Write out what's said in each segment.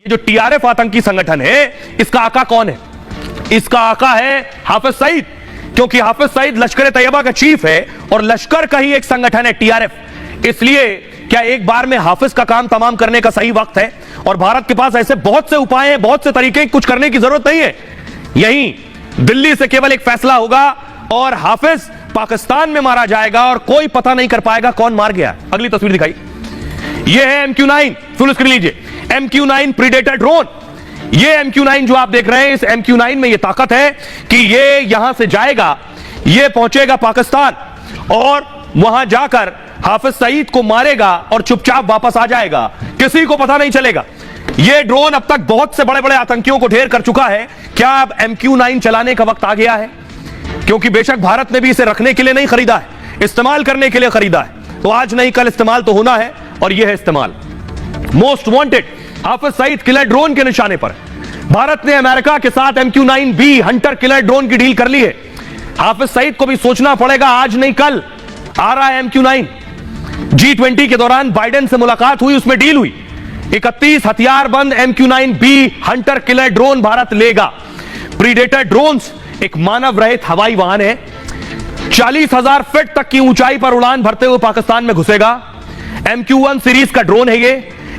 ये जो टीआरएफ आतंकी संगठन है, इसका आका कौन है? इसका आका है हाफिज सईद, क्योंकि हाफिज सईद लश्कर तैयबा का चीफ है और लश्कर का ही एक संगठन है टीआरएफ। इसलिए क्या एक बार में हाफिज का काम तमाम करने का सही वक्त है? और भारत के पास ऐसे बहुत से उपाय हैं, बहुत से तरीके, कुछ करने की जरूरत नहीं है। यहीं दिल्ली से केवल एक फैसला होगा और हाफिज पाकिस्तान में मारा जाएगा और कोई पता नहीं कर पाएगा कौन मार गया। अगली तस्वीर दिखाई, यह है MQ-9, फुल स्क्रीन लीजिए। MQ-9 predator drone. ये MQ-9 जो आप देख रहे हैं, इस MQ-9 में यह ताकत है कि ये यहां से जाएगा, ये पहुंचेगा पाकिस्तान और वहां जाकर हाफिज सईद को मारेगा और चुपचाप वापस आ जाएगा, किसी को पता नहीं चलेगा। यह ड्रोन अब तक बहुत से बड़े बड़े आतंकियों को ढेर कर चुका है। क्या अब MQ-9 चलाने का वक्त आ गया है? क्योंकि बेशक भारत ने भी इसे रखने के लिए नहीं खरीदा है, इस्तेमाल करने के लिए खरीदा है, तो आज नहीं कल इस्तेमाल तो होना है और यह है इस्तेमाल। Most wanted Hafiz Saeed killer drone के निशाने पर भारत ने अमेरिका के साथ MQ-9B हंटर किलर ड्रोन की डील कर ली है। हाफिज सईद को भी सोचना पड़ेगा, आज नहीं कल आ रहा है MQ-9। G20 के दौरान बाइडेन से मुलाकात हुई, उसमें डील हुई, 31 हथियारबंद MQ-9B Hunter killer drone Bharat लेगा। प्रीडेटर ड्रोन्स एक मानव रहित हवाई वाहन है, 40,000 फीट तक की ऊंचाई पर उड़ान भरते हुए पाकिस्तान में घुसेगा। MQ-1 सीरीज का ड्रोन है ये।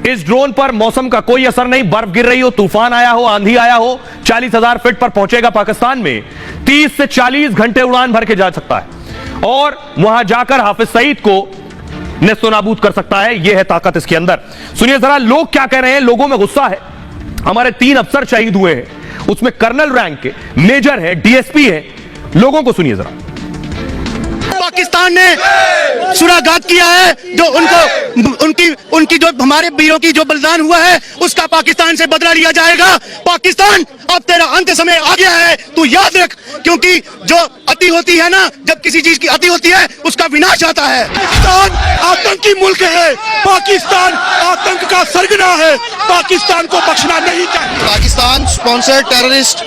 इस ड्रोन पर मौसम का कोई असर नहीं, बर्फ गिर रही हो, तूफान आया हो, आंधी आया हो, 40,000 फीट पर पहुंचेगा पाकिस्तान में, 30 से 40 घंटे उड़ान भर के जा सकता है और वहां जाकर हाफिज सईद को नेस्तनाबूद कर सकता है। यह है ताकत इसके अंदर। सुनिए जरा लोग क्या कह रहे हैं। लोगों में गुस्सा है, हमारे 3 अफसर शहीद हुए हैं, उसमें कर्नल रैंक के, मेजर है, DSP है। लोगों को सुनिए जरा। पाकिस्तान ने सुरागात किया है, जो उनकी जो हमारे वीरों की जो बलिदान हुआ है, उसका पाकिस्तान से बदला लिया जाएगा। पाकिस्तान अब तेरा अंत समय आ गया है, तू याद रख, क्योंकि जो अति होती है ना, जब किसी चीज की अति होती है उसका विनाश आता है। पाकिस्तान आतंकी मुल्क है, पाकिस्तान आतंक का सरगना है, पाकिस्तान को बख्शना नहीं चाहिए। पाकिस्तान स्पॉन्सर्ड टेररिस्ट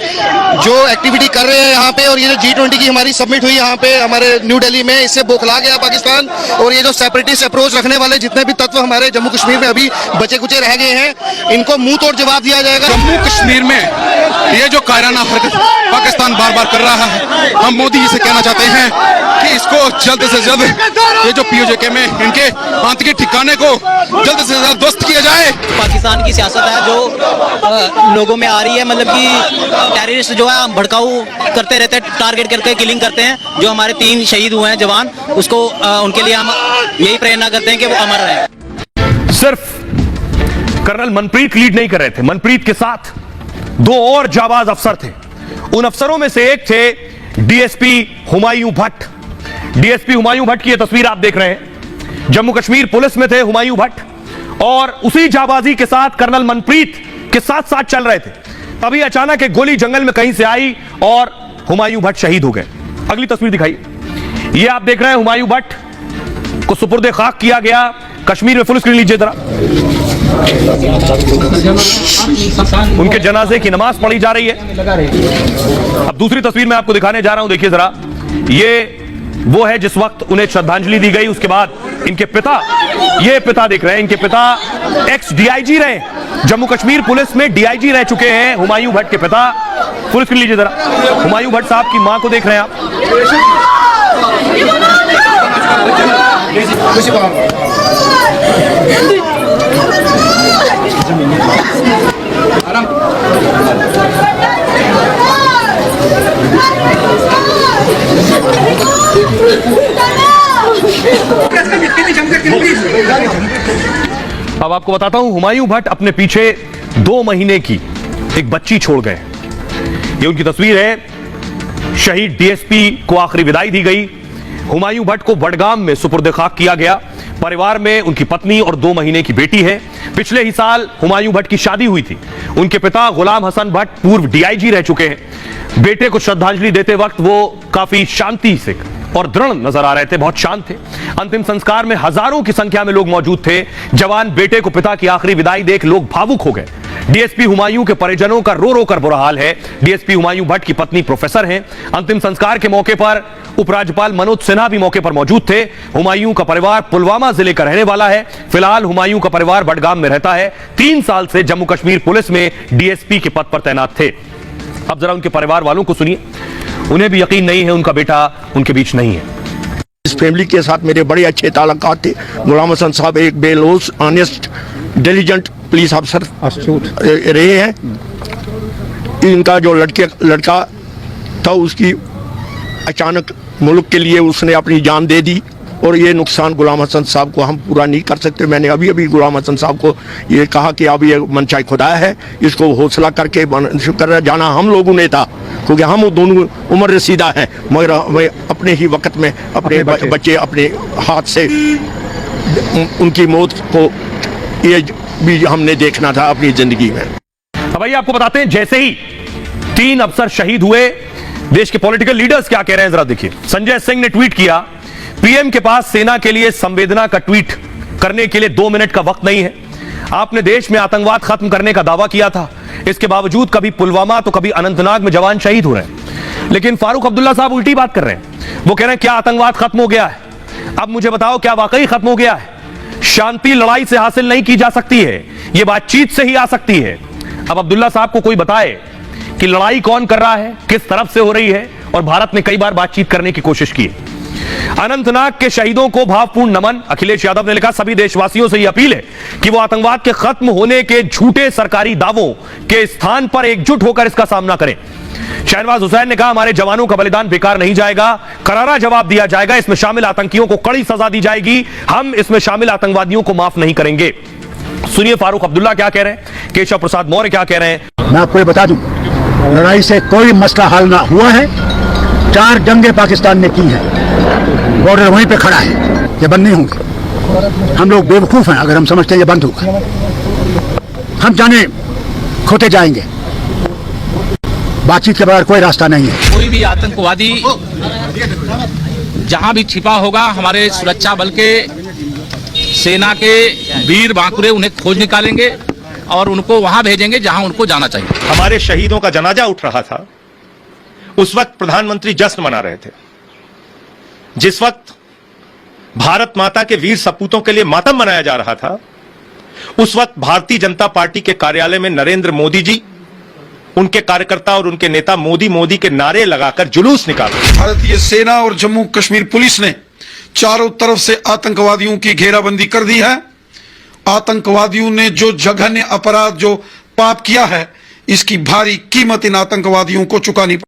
जो एक्टिविटी कर रहे हैं यहाँ पे, और ये जो G20 की हमारी समिट हुई यहाँ पे हमारे न्यू दिल्ली में, इससे बौखला गया पाकिस्तान। और ये जो सेपरेटिस्ट अप्रोच रखने वाले जितने भी तत्व हमारे जम्मू कश्मीर में अभी बचे कुचे रह गए हैं, इनको मुंह तोड़ जवाब दिया जाएगा। जम्मू कश्मीर में ये जो कायराना हरकत पाकिस्तान बार बार कर रहा है, हम मोदी जी से कहना चाहते हैं कि इसको जल्द से जल्द ये जो POJK में इनके आतंकी ठिकाने को जल्द से जल्द ध्वस्त किया जाए। पाकिस्तान की सियासत है जो लोगों में आ रही है, मतलब कि टेररिस्ट जो है भड़काऊ करते रहते हैं, टारगेट करके किलिंग करते हैं। जो हमारे 3 शहीद हुए हैं जवान, उसको उनके लिए हम यही प्रेरणा करते हैं कि वो अमर रहें। सिर्फ कर्नल मनप्रीत लीड नहीं कर रहे थे, मनप्रीत के साथ 2 और जाबाज अफसर थे। उन अफसरों में से एक थे DSP हुमायूं भट्ट। DSP हुमायूं भट्ट की यह तस्वीर आप देख रहे हैं। जम्मू कश्मीर पुलिस में थे हुमायूं भट्ट और उसी जाबाजी के साथ कर्नल मनप्रीत के साथ साथ चल रहे थे। तभी अचानक एक गोली जंगल में कहीं से आई और हुमायूं भट्ट शहीद हो गए। अगली तस्वीर दिखाइए, यह आप देख रहे हैं हुमायूं भट्ट को सुपुर्दे खाक किया गया कश्मीर में। फुल स्क्रीन लीजिए जरा। उनके जनाजे की नमाज पढ़ी जा रही है। अब दूसरी तस्वीर मैं आपको दिखाने जा रहा हूं, देखिए जरा। ये वो है जिस वक्त उन्हें श्रद्धांजलि दी गई। उसके बाद इनके पिता, ये पिता देख रहे हैं, इनके पिता एक्स DIG रहे, जम्मू कश्मीर पुलिस में DIG रह चुके हैं हुमायूं भट्ट के पिता। फुल स्क्रीन लीजिए जरा। हुमायूं भट्ट साहब की मां को देख रहे हैं आप। अब आपको बताता हूं, हुमायूं भट्ट अपने पीछे 2 महीने की एक बच्ची छोड़ गए। ये उनकी तस्वीर है। शहीद DSP को आखिरी विदाई दी गई। हुमायूं भट्ट को बडगाम में सुपुर्द खाक किया गया। परिवार में उनकी पत्नी और 2 महीने की बेटी है। पिछले ही साल हुमायूं भट्ट की शादी हुई थी। उनके पिता गुलाम हसन भट्ट पूर्व DIG रह चुके हैं। बेटे को श्रद्धांजलि देते वक्त वो काफी शांति से और दृढ़ नजर आ रहे थे, बहुत शांत थे। अंतिम संस्कार में हजारों की संख्या में लोग मौजूद थे। जवान बेटे को पिता की आखिरी विदाई देख लोग भावुक हो गए। डीएसपी हुमायूं के परिजनों का रो रो कर बुरा हाल है। डीएसपी हुमायूं भट्ट की पत्नी प्रोफेसर हैं। अंतिम संस्कार के मौके पर उपराज्यपाल मनोज सिन्हा भी मौके पर मौजूद थे। हुमायूं का परिवार पुलवामा जिले का रहने वाला है। फिलहाल हुमायूं का परिवार बडगाम में रहता है। 3 साल से जम्मू कश्मीर पुलिस में डीएसपी के पद पर तैनात थे। अब जरा उनके परिवार वालों को सुनिए, उन्हें भी यकीन नहीं है उनका बेटा उनके बीच नहीं है। इस फैमिली के साथ मेरे बड़े अच्छे ताल्लुकात थे। गुलाम हसन साहब एक बेलोस, ऑनेस्ट, डिलीजेंट पुलिस अफसर रहे हैं। इनका जो लड़का था उसकी अचानक मुल्क के लिए उसने अपनी जान दे दी और ये नुकसान गुलाम हसन साहब को हम पूरा नहीं कर सकते। मैंने अभी गुलाम हसन साहब को ये कहा कि अब ये मनचाहे खुदा है, इसको हौसला करके कर जाना हम लोगों ने था, क्योंकि हम दोनों उम्र रसीदा हैं, मगर अपने ही वक्त में अपने बच्चे अपने हाथ से उनकी मौत को ये भी हमने देखना था अपनी जिंदगी में। अब आइए आपको बताते हैं, जैसे ही 3 अफसर शहीद हुए, देश के पॉलिटिकल लीडर्स क्या कह रहे हैं, जरा देखिए। संजय सिंह ने ट्वीट किया, पीएम के पास सेना के लिए संवेदना का ट्वीट करने के लिए 2 मिनट का वक्त नहीं है। आपने देश में आतंकवाद खत्म करने का दावा किया था, इसके बावजूद कभी पुलवामा तो कभी अनंतनाग में जवान शहीद हो रहे हैं। लेकिन फारूक अब्दुल्ला साहब उल्टी बात कर रहे हैं। वो कह रहे हैं क्या आतंकवाद खत्म हो गया है? अब मुझे बताओ, क्या वाकई खत्म हो गया है? शांति लड़ाई से हासिल नहीं की जा सकती है, यह बातचीत से ही आ सकती है। अब अब्दुल्ला साहब को कोई बताए कि लड़ाई कौन कर रहा है, किस तरफ से हो रही है, और भारत ने कई बार बातचीत करने की कोशिश की। अनंतनाग के शहीदों को भावपूर्ण नमन। अखिलेश यादव ने लिखा, सभी देशवासियों से यह अपील है कि वो आतंकवाद के खत्म होने के झूठे सरकारी दावों के स्थान पर एकजुट होकर इसका सामना करें। शहनवाज हुसैन ने कहा, हमारे जवानों का बलिदान बेकार नहीं जाएगा, करारा जवाब दिया जाएगा, इसमें शामिल आतंकियों को कड़ी सजा दी जाएगी, हम इसमें शामिल आतंकवादियों को माफ नहीं करेंगे। सुनिए फारूक अब्दुल्ला क्या कह रहे हैं, केशव प्रसाद मौर्य क्या कह रहे हैं। मैं आपको ये बता दूं, लड़ाई से कोई मसला हल ना हुआ है। 4 जंगें पाकिस्तान ने की हैं, बॉर्डर वहीं पे खड़ा है, ये बंद नहीं होंगे। हम लोग बेवकूफ हैं अगर हम समझते हैं ये बंद होगा। हम जाने खोते जाएंगे, बातचीत के बगैर कोई रास्ता नहीं है। कोई भी आतंकवादी जहां भी छिपा होगा, हमारे सुरक्षा बल के, सेना के वीर बांकुरे उन्हें खोज निकालेंगे और उनको वहां भेजेंगे जहां उनको जाना चाहिए। हमारे शहीदों का जनाजा उठ रहा था, उस वक्त प्रधानमंत्री जश्न मना रहे थे। जिस वक्त भारत माता के वीर सपूतों के लिए मातम मनाया जा रहा था, उस वक्त भारतीय जनता पार्टी के कार्यालय में नरेंद्र मोदी जी, उनके कार्यकर्ता और उनके नेता मोदी के नारे लगाकर जुलूस निकाला। भारतीय सेना और जम्मू कश्मीर पुलिस ने चारों तरफ से आतंकवादियों की घेराबंदी कर दी है। आतंकवादियों ने जो जघन्य अपराध, जो पाप किया है, इसकी भारी कीमत इन आतंकवादियों को चुकानी